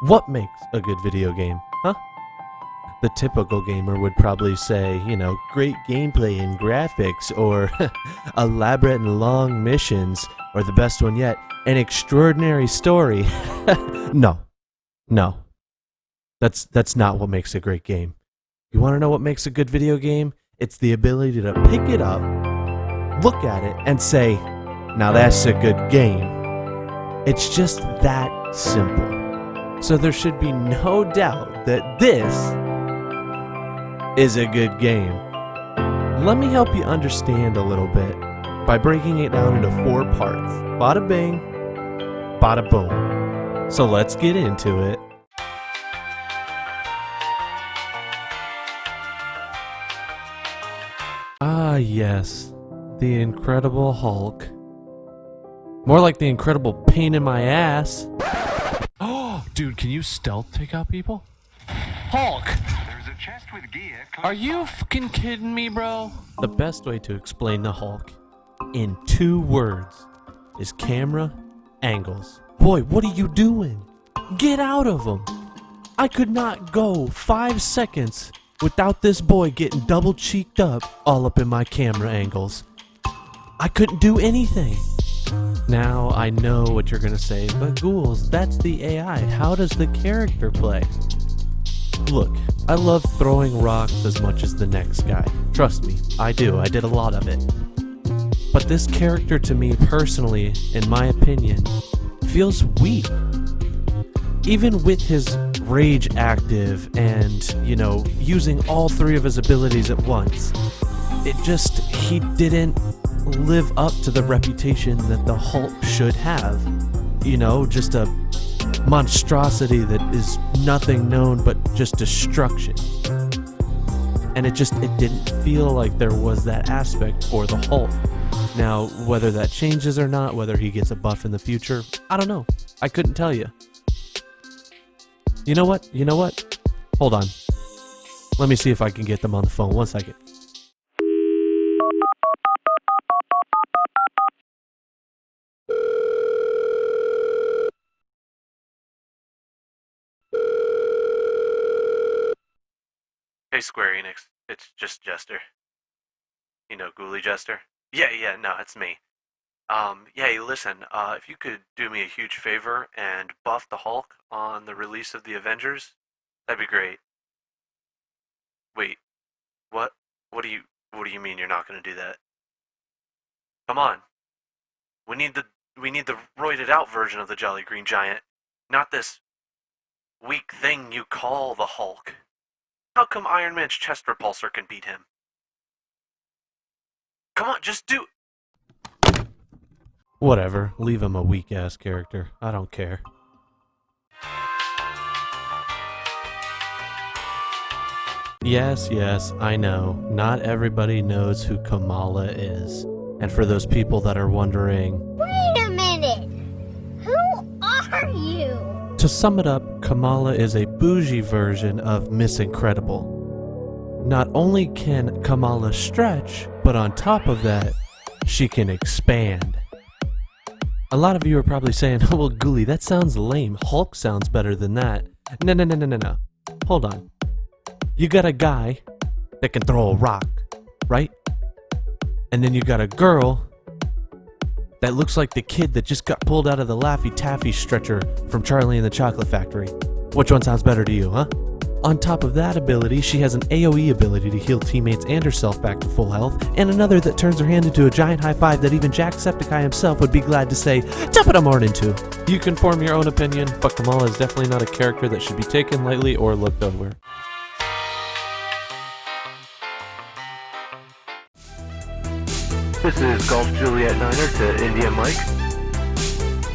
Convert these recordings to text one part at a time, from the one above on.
What makes a good video game, huh? The typical gamer would probably say, great gameplay and graphics, or elaborate and long missions, or the best one yet, an extraordinary story. No. That's not what makes a great game. You want to know what makes a good video game? It's the ability to pick it up, look at it, and say, now that's a good game. It's just that simple. So there should be no doubt that this is a good game. Let me help you understand a little bit by breaking it down into 4 parts. Bada bing, bada boom. So let's get into it. Ah, yes, the Incredible Hulk. More like the incredible pain in my ass. Oh, dude, can you stealth take out people? Hulk! There's a chest with gear. Are you fucking kidding me, bro? The best way to explain the Hulk in 2 words is camera angles. Boy, what are you doing? Get out of them. I could not go 5 seconds without this boy getting double cheeked up all up in my camera angles. I couldn't do anything. Now I know what you're gonna say, but ghouls, that's the AI. How does the character play? Look, I love throwing rocks as much as the next guy. Trust me, I do. I did a lot of it. But this character to me personally, in my opinion, feels weak. Even with his rage active and, using all 3 of his abilities at once, he didn't live up to the reputation that the Hulk should have. Just a monstrosity that is nothing known but just destruction. And it didn't feel like there was that aspect for the Hulk. Now, whether that changes or not, whether he gets a buff in the future, I don't know. I couldn't tell you. You know what? Hold on. Let me see if I can get them on the phone. 1 second. Hey, Square Enix. It's just Jester. Ghoulie Jester? Yeah, no, it's me. Listen, if you could do me a huge favor and buff the Hulk on the release of the Avengers, that'd be great. Wait, what? What do you mean you're not gonna do that? Come on. We need the roided out version of the Jolly Green Giant, not this weak thing you call the Hulk. How come Iron Man's chest repulsor can beat him? Come on, just do... Whatever, leave him a weak-ass character. I don't care. Yes, I know. Not everybody knows who Kamala is. And for those people that are wondering... Wait a minute! Who are you? To sum it up, Kamala is a bougie version of Miss Incredible. Not only can Kamala stretch, but on top of that, she can expand. A lot of you are probably saying, oh, well, Ghoulie, that sounds lame. Hulk sounds better than that. No. Hold on. You got a guy that can throw a rock, right? And then you got a girl that looks like the kid that just got pulled out of the Laffy Taffy stretcher from Charlie and the Chocolate Factory. Which one sounds better to you, huh? On top of that ability, she has an AoE ability to heal teammates and herself back to full health, and another that turns her hand into a giant high five that even Jacksepticeye himself would be glad to say, "Top it, I'm more into." You can form your own opinion, but Kamala is definitely not a character that should be taken lightly or looked over. This is Golf Juliet Niner to India Mike.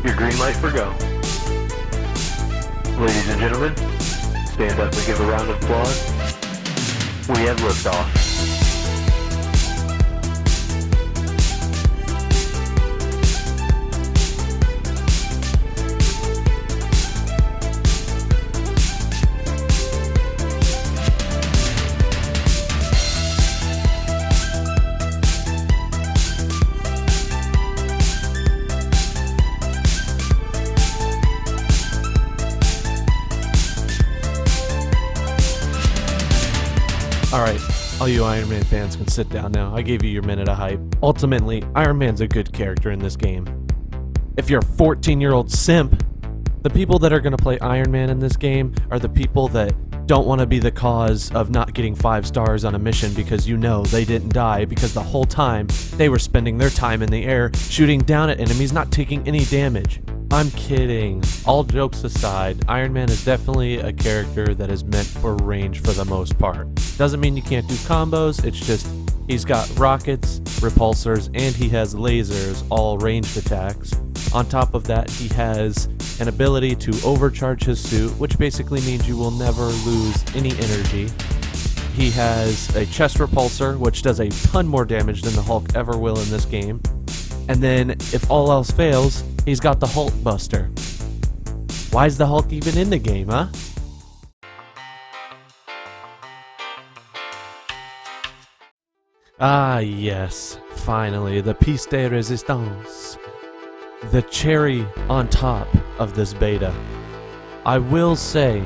Your green light for go. Ladies and gentlemen, stand up and give a round of applause. We have liftoff. Alright, all you Iron Man fans can sit down now. I gave you your minute of hype. Ultimately, Iron Man's a good character in this game. If you're a 14-year-old simp, the people that are going to play Iron Man in this game are the people that don't want to be the cause of not getting 5 stars on a mission because you know they didn't die because the whole time they were spending their time in the air shooting down at enemies not taking any damage. I'm kidding. All jokes aside, Iron Man is definitely a character that is meant for range for the most part. Doesn't mean you can't do combos, it's just he's got rockets, repulsors, and he has lasers, all ranged attacks. On top of that, he has an ability to overcharge his suit, which basically means you will never lose any energy. He has a chest repulsor, which does a ton more damage than the Hulk ever will in this game. And then, if all else fails, he's got the Hulk Buster. Why is the Hulk even in the game, huh? Ah yes, finally, the piece de resistance. The cherry on top of this beta. I will say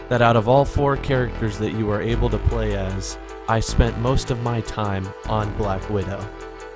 that out of all 4 characters that you are able to play as, I spent most of my time on Black Widow.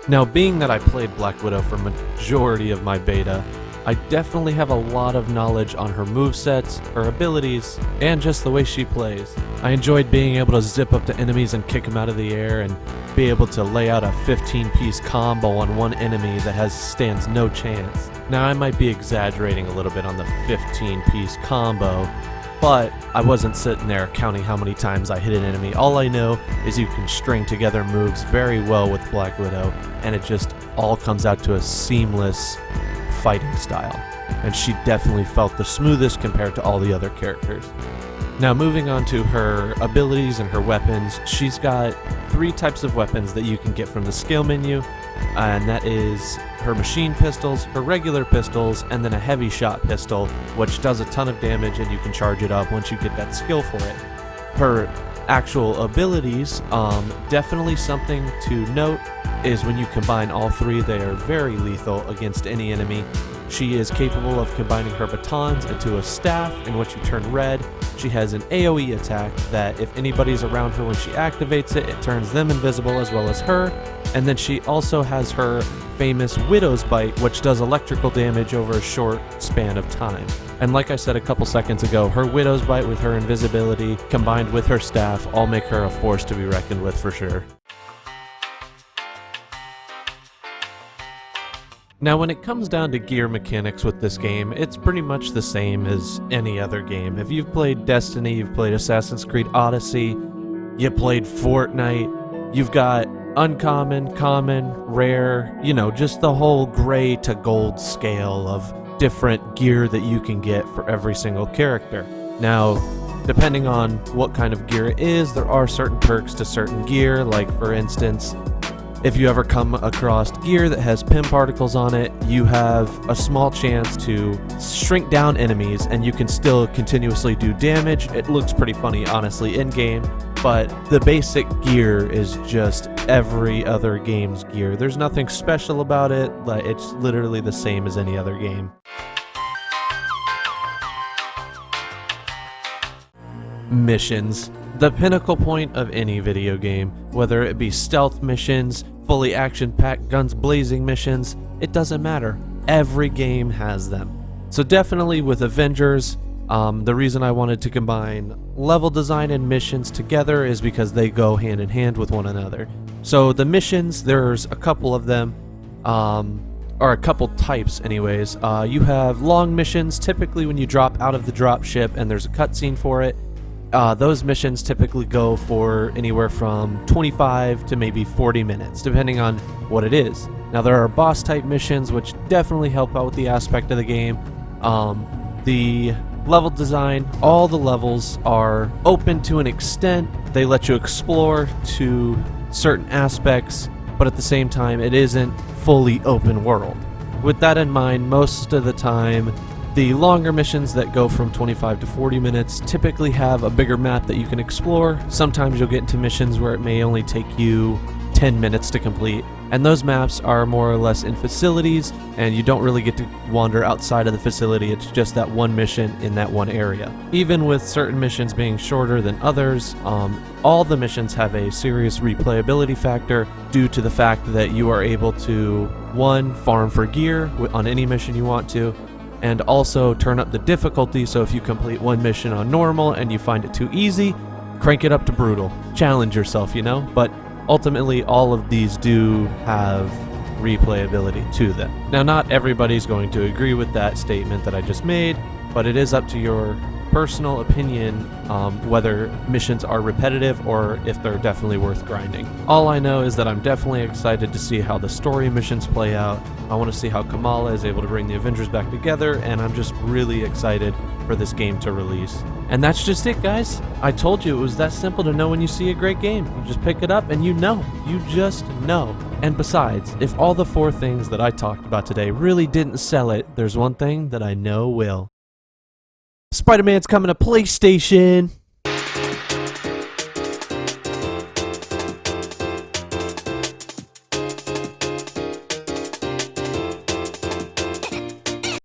Now, being that I played Black Widow for majority of my beta, I definitely have a lot of knowledge on her movesets, her abilities, and just the way she plays. I enjoyed being able to zip up to enemies and kick them out of the air and be able to lay out a 15-piece combo on one enemy that stands no chance. Now, I might be exaggerating a little bit on the 15-piece combo, but I wasn't sitting there counting how many times I hit an enemy. All I know is you can string together moves very well with Black Widow, and it just all comes out to a seamless fighting style. And she definitely felt the smoothest compared to all the other characters. Now, moving on to her abilities and her weapons, she's got 3 types of weapons that you can get from the skill menu, and that is her machine pistols, her regular pistols, and then a heavy shot pistol, which does a ton of damage and you can charge it up once you get that skill for it. Her actual abilities, definitely something to note is when you combine all 3, they are very lethal against any enemy. She is capable of combining her batons into a staff in which you turn red. She has an AoE attack that if anybody's around her when she activates it, it turns them invisible as well as her. And then she also has her famous Widow's Bite, which does electrical damage over a short span of time. And like I said a couple seconds ago, her Widow's Bite with her invisibility combined with her staff all make her a force to be reckoned with for sure. Now, when it comes down to gear mechanics with this game, it's pretty much the same as any other game. If you've played Destiny, you've played Assassin's Creed Odyssey, you played Fortnite, you've got uncommon, common, rare, you know, just the whole gray to gold scale of different gear that you can get for every single character. Now, depending on what kind of gear it is, there are certain perks to certain gear, like for instance, if you ever come across gear that has PIM particles on it, you have a small chance to shrink down enemies and you can still continuously do damage. It looks pretty funny, honestly, in-game, but the basic gear is just every other game's gear. There's nothing special about it, but it's literally the same as any other game. Missions. The pinnacle point of any video game, whether it be stealth missions, fully action-packed guns blazing missions, it doesn't matter. Every game has them. So definitely with Avengers, the reason I wanted to combine level design and missions together is because they go hand in hand with one another. So the missions, there's a couple of them, or a couple types anyways. You have long missions, typically when you drop out of the drop ship and there's a cutscene for it. Those missions typically go for anywhere from 25 to maybe 40 minutes, depending on what it is. Now, there are boss type missions, which definitely help out with the aspect of the game. The level design, all the levels are open to an extent. They let you explore to certain aspects, but at the same time, it isn't fully open world. With that in mind, most of the time, the longer missions that go from 25 to 40 minutes typically have a bigger map that you can explore. Sometimes you'll get into missions where it may only take you 10 minutes to complete, and those maps are more or less in facilities, and you don't really get to wander outside of the facility. It's just that one mission in that one area. Even with certain missions being shorter than others, all the missions have a serious replayability factor due to the fact that you are able to, one, farm for gear on any mission you want to, and also turn up the difficulty, so if you complete one mission on normal and you find it too easy, crank it up to brutal. Challenge yourself, you know? But ultimately, all of these do have replayability to them. Now, not everybody's going to agree with that statement that I just made, but it is up to your personal opinion whether missions are repetitive or if they're definitely worth grinding. All I know is that I'm definitely excited to see how the story missions play out. I want to see how Kamala is able to bring the Avengers back together, and I'm just really excited for this game to release. And that's just it, guys. I told you it was that simple to know when you see a great game. You just pick it up and you know. You just know. And besides, if all the 4 things that I talked about today really didn't sell it, there's one thing that I know will. Spider-Man's coming to PlayStation!